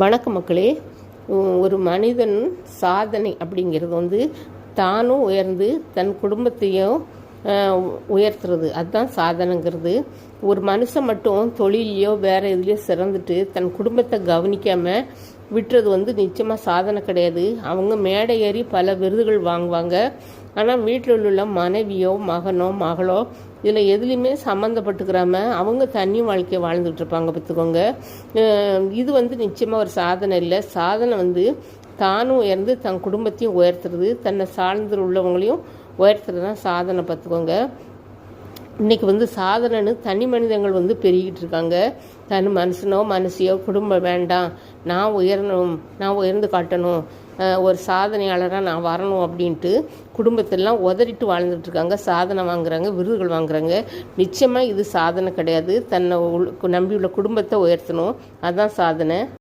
வணக்க மக்களே. ஒரு மனிதன் சாதனை அப்படிங்கிறது தானும் உயர்ந்து தன் குடும்பத்தையும் உயர்த்துறது, அதுதான் சாதனைங்கிறது. ஒரு மனுஷன் மட்டும் தொழிலையோ வேறு எதுலேயோ சிறந்துட்டு தன் குடும்பத்தை கவனிக்காமல் விட்டுறது நிச்சயமாக சாதனை கிடையாது. அவங்க மேடை ஏறி பல விருதுகள் வாங்குவாங்க. ஆனால் வீட்டில் உள்ள மனைவியோ மகனோ மகளோ இதில் எதுலேயுமே சம்மந்தப்பட்டுக்கிறாம அவங்க தனி வாழ்க்கையை வாழ்ந்துட்டு இருப்பாங்க. பார்த்துக்கோங்க, இது நிச்சயமாக ஒரு சாதனை இல்லை. சாதனை தானும் உயர்ந்து தன் குடும்பத்தையும் உயர்த்துறது, தன்னை சார்ந்து உள்ளவங்களையும் உயர்த்துறது தான் சாதனை. பார்த்துக்கோங்க, இன்றைக்கி சாதனைன்னு தனி மனிதங்கள் பெருகிட்டு இருக்காங்க. தன் மனுஷனோ மனுஷியோ குடும்பம் வேண்டாம், நான் உயரணும், நான் உயர்ந்து காட்டணும், ஒரு சாதனையாளராக நான் வரணும் அப்படின்ட்டு குடும்பத்தெல்லாம் உதறிட்டு வாழ்ந்துட்டுருக்காங்க. சாதனை வாங்குறாங்க, விருதுகள் வாங்குறாங்க. நிச்சயமாக இது சாதனை கிடையாது. தன்னை நம்பியுள்ள குடும்பத்தை உயர்த்தணும், அதுதான் சாதனை.